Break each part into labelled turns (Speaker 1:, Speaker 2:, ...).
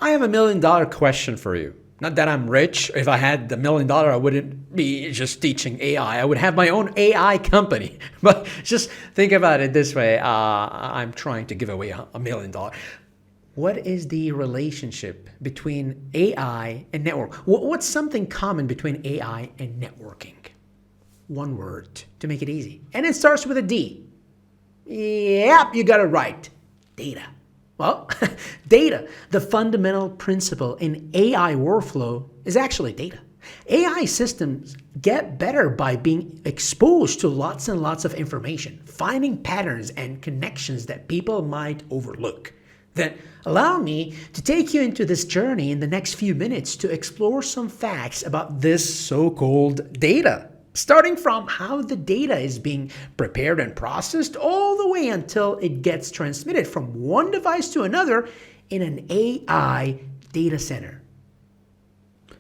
Speaker 1: I have $1 million question for you. Not that I'm rich. If I had the $1 million, I wouldn't be just teaching AI. I would have my own AI company. But just think about it this way. I'm trying to give away $1 million. What is the relationship between AI and network? What's something common between AI and networking? One word to make it easy. And it starts with a D. Yep, you got it right. Data. Well, data, the fundamental principle in AI workflow is actually data. AI systems get better by being exposed to lots and lots of information, finding patterns and connections that people might overlook. Then allow me to take you into this journey in the next few minutes to explore some facts about this so-called data. Starting from how the data is being prepared and processed all the way until it gets transmitted from one device to another in an AI data center.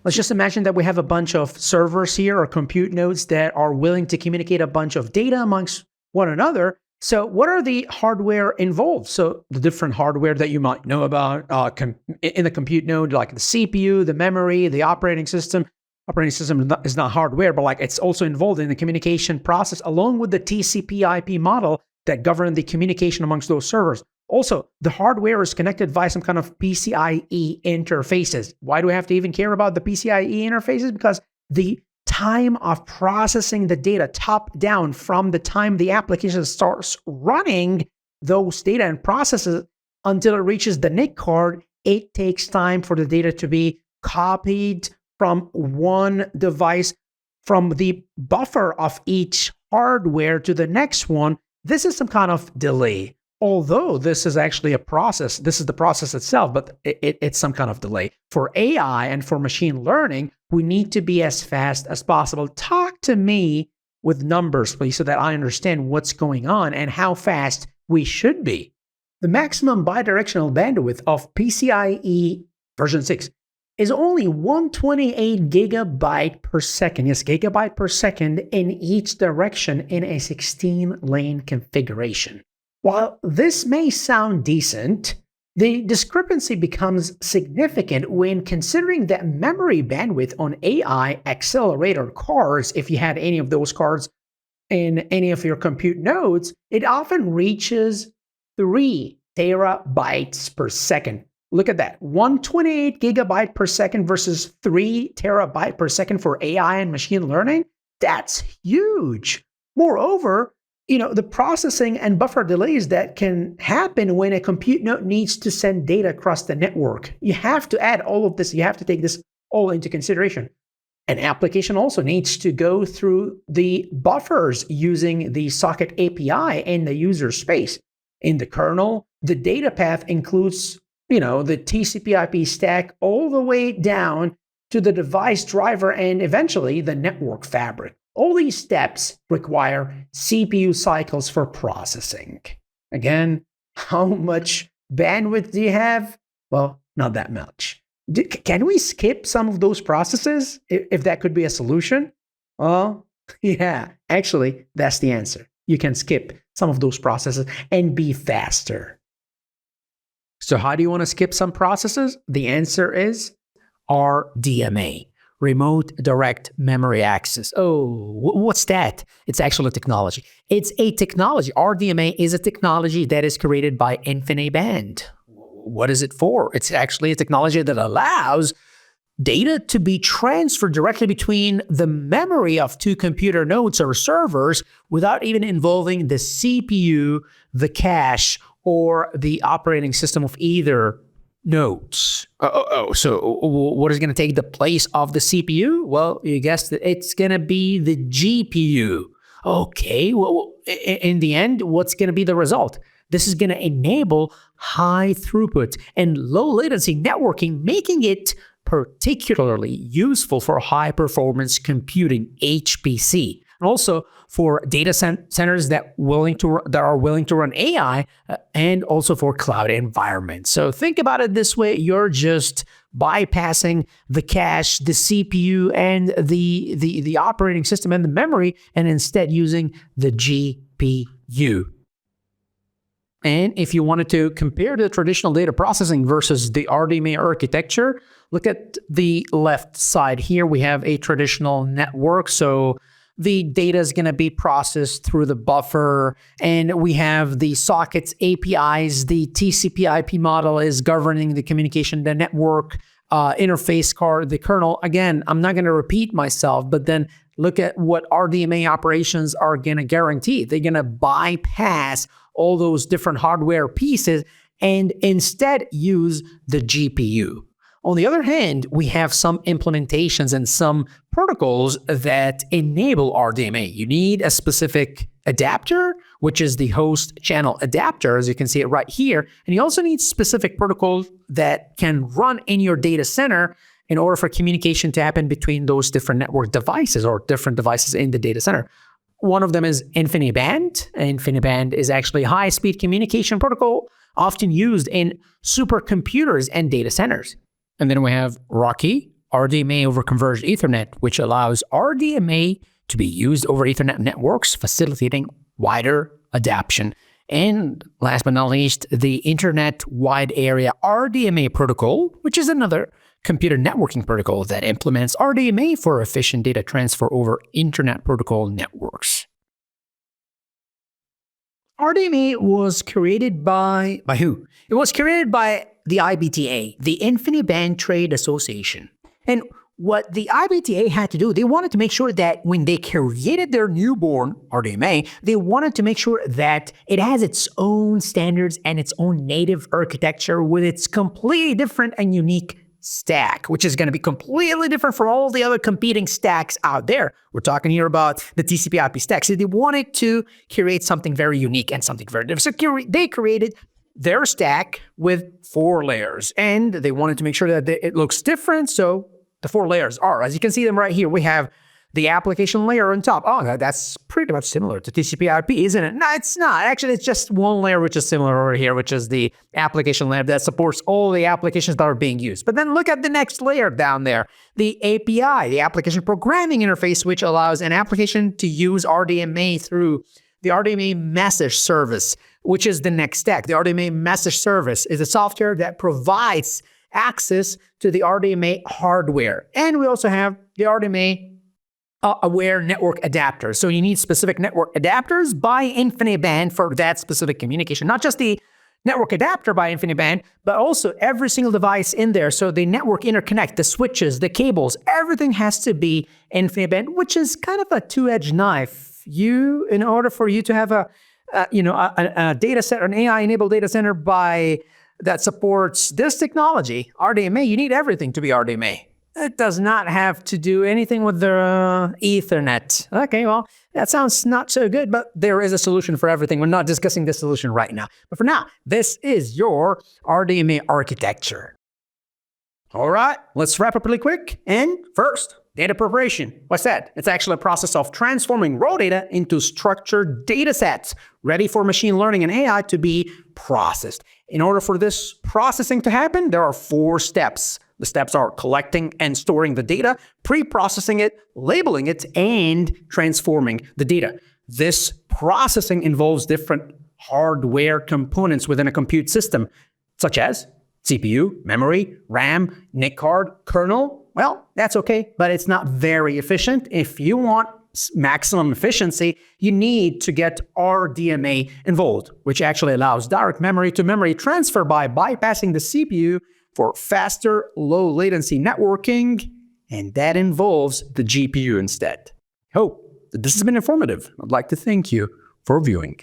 Speaker 1: Let's just imagine that we have a bunch of servers here or compute nodes that are willing to communicate a bunch of data amongst one another. So what are the hardware involved? So the different hardware that you might know about in the compute node, like the CPU, the memory, the operating system. Operating system is not hardware, but like it's also involved in the communication process along with the TCP/IP model that govern the communication amongst those servers. Also, the hardware is connected via some kind of PCIe interfaces. Why do we have to even care about the PCIe interfaces? Because the time of processing the data top down from the time the application starts running those data and processes until it reaches the NIC card, it takes time for the data to be copied from one device, from the buffer of each hardware to the next one. This is some kind of delay. Although this is actually a process, this is the process itself, but it's some kind of delay. For AI and for machine learning, we need to be as fast as possible. Talk to me with numbers, please, so that I understand what's going on and how fast we should be. The maximum bidirectional bandwidth of PCIe version 6 is only 128 gigabyte per second. Yes, gigabyte per second in each direction in a 16-lane configuration. While this may sound decent, the discrepancy becomes significant when considering that memory bandwidth on AI accelerator cards, if you had any of those cards in any of your compute nodes, it often reaches 3 terabytes per second. Look at that, 128 gigabyte per second versus 3 terabyte per second for AI and machine learning. That's huge. Moreover, the processing and buffer delays that can happen when a compute node needs to send data across the network. You have to add all of this. You have to take this all into consideration. An application also needs to go through the buffers using the socket API in the user space. In the kernel, the data path includes the TCP/IP stack all the way down to the device driver and eventually the network fabric. All these steps require CPU cycles for processing. Again, how much bandwidth do you have? Well, not that much. Can we skip some of those processes if that could be a solution? Well, yeah, actually, that's the answer. You can skip some of those processes and be faster. So how do you want to skip some processes? The answer is RDMA, Remote Direct Memory Access. Oh, what's that? It's actually a technology. It's a technology. RDMA is a technology that is created by InfiniBand. What is it for? It's actually a technology that allows data to be transferred directly between the memory of two computer nodes or servers without even involving the CPU, the cache, or the operating system of either nodes. So what is going to take the place of the CPU? Well, you guessed it, it's going to be the GPU. Okay, well, in the end, what's going to be the result? This is going to enable high throughput and low latency networking, making it particularly useful for high performance computing, HPC, and also for data centers that are willing to run AI, and also for cloud environments. So think about it this way: you're just bypassing the cache, the CPU, and the operating system and the memory, and instead using the GPU. And if you wanted to compare the traditional data processing versus the RDMA architecture, look at the left side here. We have a traditional network. So the data is going to be processed through the buffer, and we have the sockets, APIs. The TCP/IP model is governing the communication, the network interface card, the kernel. Again, I'm not going to repeat myself, but then look at what RDMA operations are going to guarantee. They're going to bypass all those different hardware pieces and instead use the GPU. On the other hand, we have some implementations and some protocols that enable RDMA. You need a specific adapter, which is the host channel adapter, as you can see it right here. And you also need specific protocols that can run in your data center in order for communication to happen between those different network devices or different devices in the data center. One of them is InfiniBand. InfiniBand is actually a high-speed communication protocol often used in supercomputers and data centers. And then we have RoCE, RDMA over Converged Ethernet, which allows RDMA to be used over Ethernet networks, facilitating wider adoption. And last but not least, the Internet Wide Area RDMA protocol, which is another computer networking protocol that implements RDMA for efficient data transfer over Internet Protocol networks. RDMA was created by who? It was created by the IBTA, the InfiniBand Trade Association. And what the IBTA had to do, they wanted to make sure that when they created their newborn RDMA, they wanted to make sure that it has its own standards and its own native architecture with its completely different and unique stack, which is going to be completely different from all the other competing stacks out there. We're talking here about the TCP/IP stack. So they wanted to create something very unique and something very different. So they created their stack with 4 layers, and they wanted to make sure that it looks different. So the 4 layers are, as you can see them right here, we have the application layer on top. Oh, that's pretty much similar to TCP/IP, isn't it? No, it's not. Actually, it's just one layer which is similar over here, which is the application layer that supports all the applications that are being used. But then look at the next layer down there, the API, the application programming interface, which allows an application to use RDMA through the RDMA message service, which is the next stack. The RDMA message service is a software that provides access to the RDMA hardware. And we also have the RDMA aware network adapters. So you need specific network adapters by InfiniBand for that specific communication. Not just the network adapter by InfiniBand, but also every single device in there. So the network interconnect, the switches, the cables, everything has to be InfiniBand, which is kind of a two-edged knife. In order for you to have a data center, an AI-enabled data center that supports this technology, RDMA, you need everything to be RDMA. It does not have to do anything with the Ethernet. Okay, well, that sounds not so good, but there is a solution for everything. We're not discussing this solution right now. But for now, this is your RDMA architecture. All right, let's wrap up really quick. And first, data preparation. What's that? It's actually a process of transforming raw data into structured data sets ready for machine learning and AI to be processed. In order for this processing to happen, there are 4 steps. The steps are collecting and storing the data, pre-processing it, labeling it, and transforming the data. This processing involves different hardware components within a compute system, such as CPU, memory, RAM, NIC card, kernel. Well, that's okay, but it's not very efficient. If you want maximum efficiency, you need to get RDMA involved, which actually allows direct memory to memory transfer by bypassing the CPU for faster, low latency networking, and that involves the GPU instead. Hope that this has been informative. I'd like to thank you for viewing.